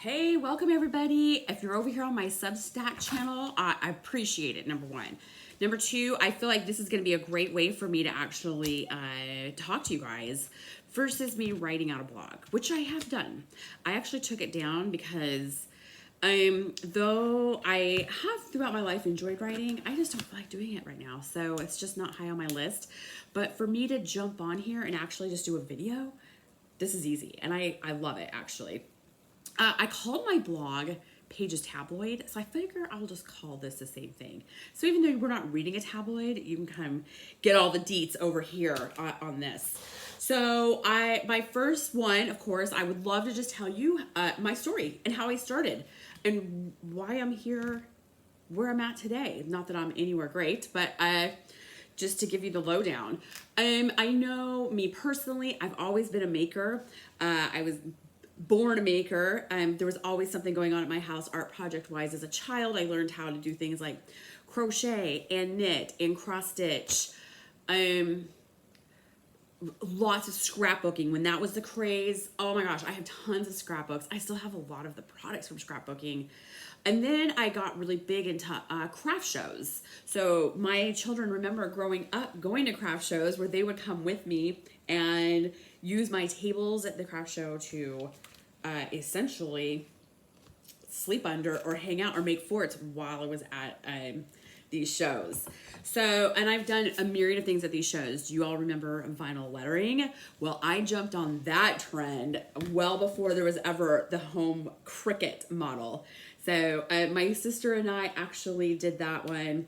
Hey, welcome everybody. If you're over here on my Substack channel, I appreciate it, number one. Number two, I feel like this is going to be a great way for me to actually talk to you guys versus me writing out a blog, which I have done. I actually took it down because though I have throughout my life enjoyed writing, I just don't feel like doing it right now. So it's just not high on my list. But for me to jump on here and actually just do a video, this is easy. And I love it, actually. I called my blog Paige's Tabloid, so I figure I'll just call this the same thing. So even though we're not reading a tabloid, you can kind of get all the deets over here on this. So my first one, of course, I would love to just tell you my story and how I started and why I'm here, where I'm at today. Not that I'm anywhere great, but just to give you the lowdown. I know me personally, I've always been a maker. I was born a maker. There was always something going on at my house art project wise. As a child, I learned how to do things like crochet and knit and cross stitch. Lots of scrapbooking when that was the craze. Oh my gosh, I have tons of scrapbooks. I still have a lot of the products from scrapbooking. And then I got really big into craft shows. So my children remember growing up going to craft shows where they would come with me and use my tables at the craft show to essentially sleep under or hang out or make forts while I was at these shows. So, and I've done a myriad of things at these shows. Do you all remember vinyl lettering? Well, I jumped on that trend well before there was ever the home Cricut model. So my sister and I actually did that one.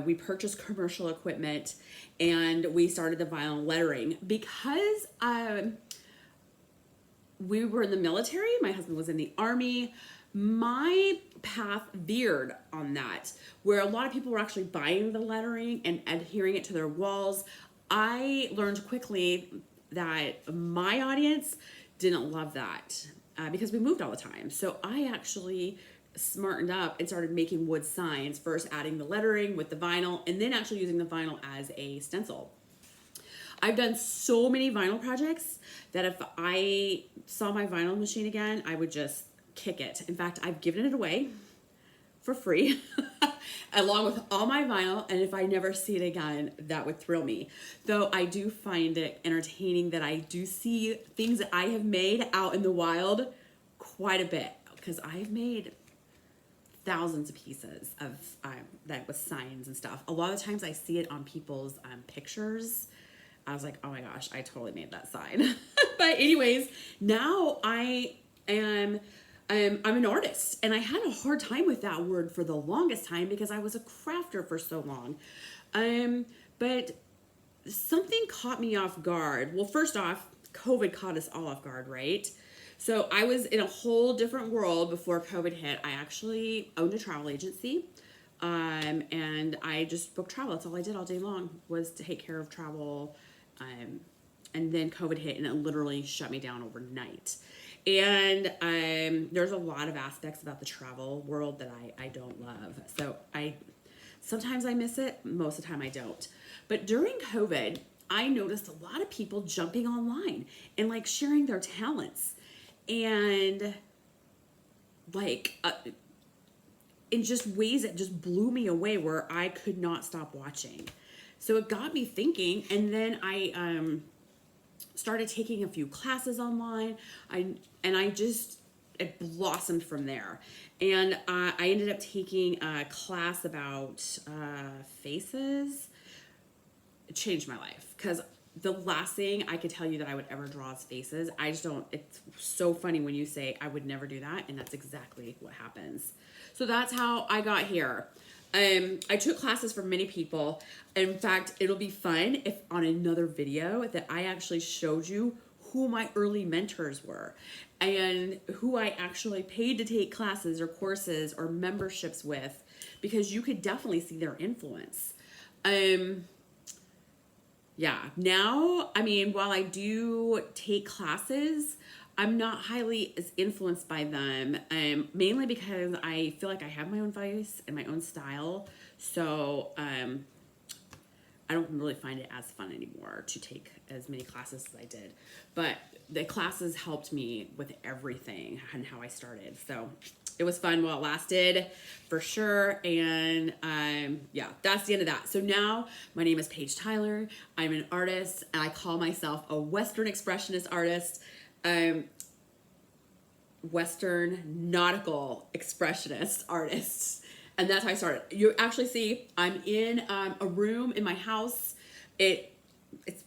We purchased commercial equipment and we started the vinyl lettering because we were in the military. My husband was in the Army. My path veered on that, where a lot of people were actually buying the lettering and adhering it to their walls. I learned quickly that my audience didn't love that because we moved all the time. So I actually smartened up and started making wood signs, first adding the lettering with the vinyl and then actually using the vinyl as a stencil. I've done so many vinyl projects that if I saw my vinyl machine again, I would just kick it. In fact, I've given it away for free along with all my vinyl, and if I never see it again, that would thrill me. Though I do find it entertaining that I do see things that I have made out in the wild quite a bit, because I've made thousands of pieces of that with signs and stuff. A lot of times I see it on people's pictures. I was like, oh my gosh, I totally made that sign. But anyways, now I'm an artist, and I had a hard time with that word for the longest time because I was a crafter for so long. But something caught me off guard. Well, first off, COVID caught us all off guard, right? So I was in a whole different world before COVID hit. I actually owned a travel agency, and I just booked travel. That's all I did all day long, was to take care of travel. And then COVID hit and it literally shut me down overnight. And there's a lot of aspects about the travel world that I don't love. So sometimes I miss it, most of the time I don't. But during COVID, I noticed a lot of people jumping online and like sharing their talents. And like in just ways that just blew me away, where I could not stop watching. So it got me thinking, and then I started taking a few classes online, it blossomed from there. And I ended up taking a class about faces. It changed my life, because the last thing I could tell you that I would ever draw is faces. I just don't. It's so funny when you say I would never do that, and that's exactly what happens. So that's how I got here. I took classes from many people. In fact, it'll be fun if on another video that I actually showed you who my early mentors were and who I actually paid to take classes or courses or memberships with, because you could definitely see their influence. Yeah, now, I mean, while I do take classes, I'm not highly as influenced by them, mainly because I feel like I have my own voice and my own style. So I don't really find it as fun anymore to take as many classes as I did. But the classes helped me with everything and how I started. So it was fun while it lasted, for sure. And yeah, that's the end of that. So now my name is Paige Tyler. I'm an artist, and I call myself a Western expressionist artist. Western nautical expressionist artist. And that's how I started. You actually see I'm in a room in my house. I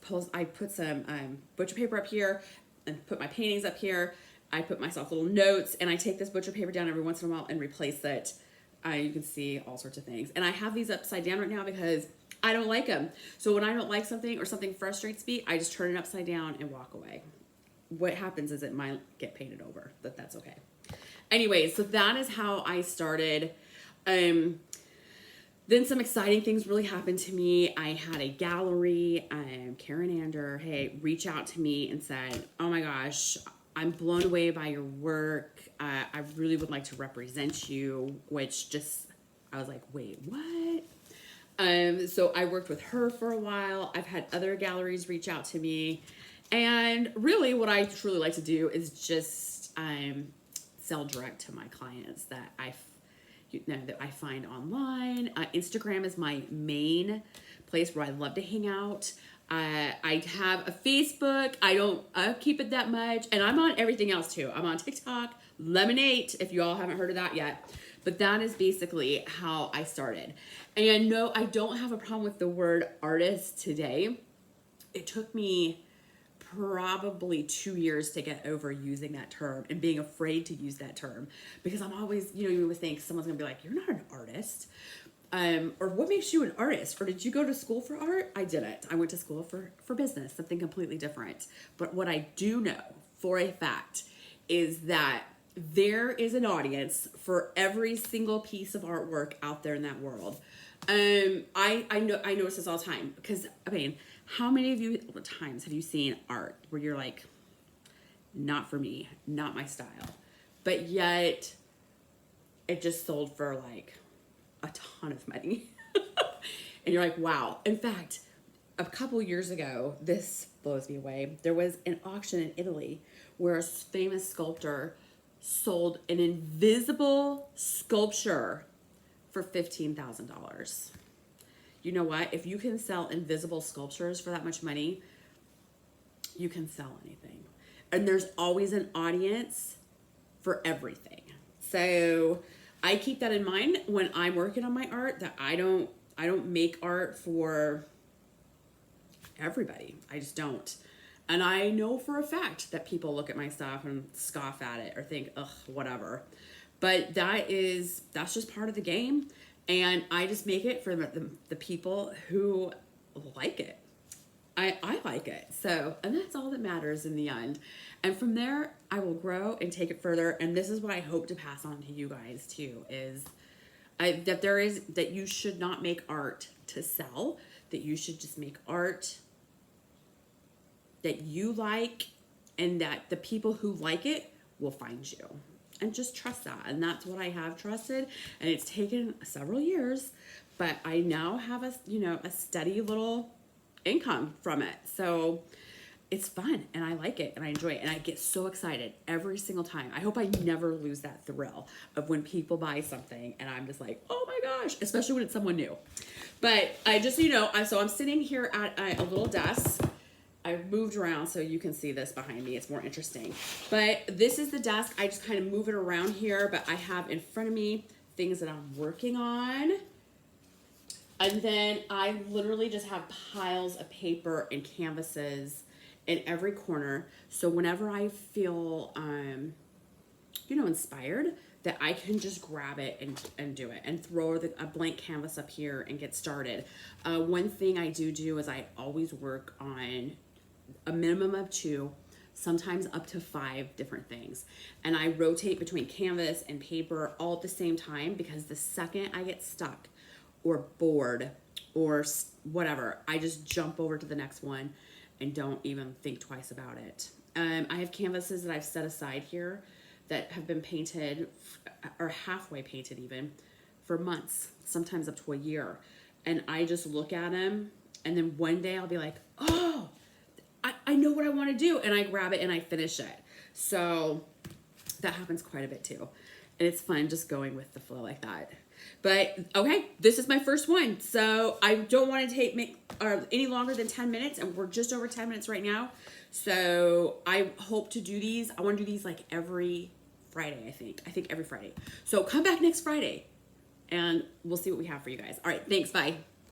put some butcher paper up here and put my paintings up here. I put myself little notes, and I take this butcher paper down every once in a while and replace it. You can see all sorts of things. And I have these upside down right now because I don't like them. So when I don't like something or something frustrates me, I just turn it upside down and walk away. What happens is it might get painted over, but that's okay. Anyway, so that is how I started. Then some exciting things really happened to me. I had a gallery. Karen Ander, hey, reach out to me and said, oh my gosh, I'm blown away by your work. I really would like to represent you, which just, I was like, wait, what? So I worked with her for a while. I've had other galleries reach out to me. And really what I truly like to do is just sell direct to my clients that I find online. Instagram is my main place where I love to hang out. I have a Facebook. I don't keep it that much. And I'm on everything else too. I'm on TikTok, Lemonade, if you all haven't heard of that yet. But that is basically how I started. And no, I don't have a problem with the word artist today. It took me probably 2 years to get over using that term and being afraid to use that term, because I'm always, you always think someone's gonna be like, you're not an artist. Or what makes you an artist? Or did you go to school for art? I didn't. I went to school for business, something completely different. But what I do know for a fact is that there is an audience for every single piece of artwork out there in that world. I notice this all the time, because I mean, how many of you times have you seen art where you're like, not for me, not my style, but yet it just sold for like a ton of money? And you're like, wow. In fact, a couple years ago, this blows me away. There was an auction in Italy where a famous sculptor sold an invisible sculpture for $15,000. You know what? If you can sell invisible sculptures for that much money, you can sell anything. And there's always an audience for everything. So I keep that in mind when I'm working on my art, that I don't make art for everybody. I just don't. And I know for a fact that people look at my stuff and scoff at it or think, ugh, whatever. But that's just part of the game. And I just make it for the people who like it. I like it. So, and that's all that matters in the end. And from there, I will grow and take it further. And this is what I hope to pass on to you guys too, is that you should not make art to sell, that you should just make art that you like, and that the people who like it will find you. And just trust that. And that's what I have trusted. And it's taken several years, but I now have a steady little income from it. So it's fun, and I like it, and I enjoy it, and I get so excited every single time. I hope I never lose that thrill of when people buy something and I'm just like, oh my gosh, especially when it's someone new. But I just, so I'm sitting here at a little desk. I've moved around so you can see this behind me. It's more interesting. But this is the desk. I just kind of move it around here, but I have in front of me things that I'm working on. And then I literally just have piles of paper and canvases in every corner. So whenever I feel, inspired, that I can just grab it and do it and throw a blank canvas up here and get started. One thing I do is I always work on a minimum of 2, sometimes up to 5 different things. And I rotate between canvas and paper all at the same time, because the second I get stuck or bored or whatever, I just jump over to the next one and don't even think twice about it. I have canvases that I've set aside here that have been painted, or halfway painted even, for months, sometimes up to a year. And I just look at them, and then one day I'll be like, oh, I I know what I want to do, and I grab it and I finish it. So that happens quite a bit too. And it's fun just going with the flow like that. But okay, this is my first one. So I don't want to take any longer than 10 minutes, and we're just over 10 minutes right now. So I hope to do these. I want to do these like every Friday, I think every Friday. So come back next Friday and we'll see what we have for you guys. All right, thanks, bye.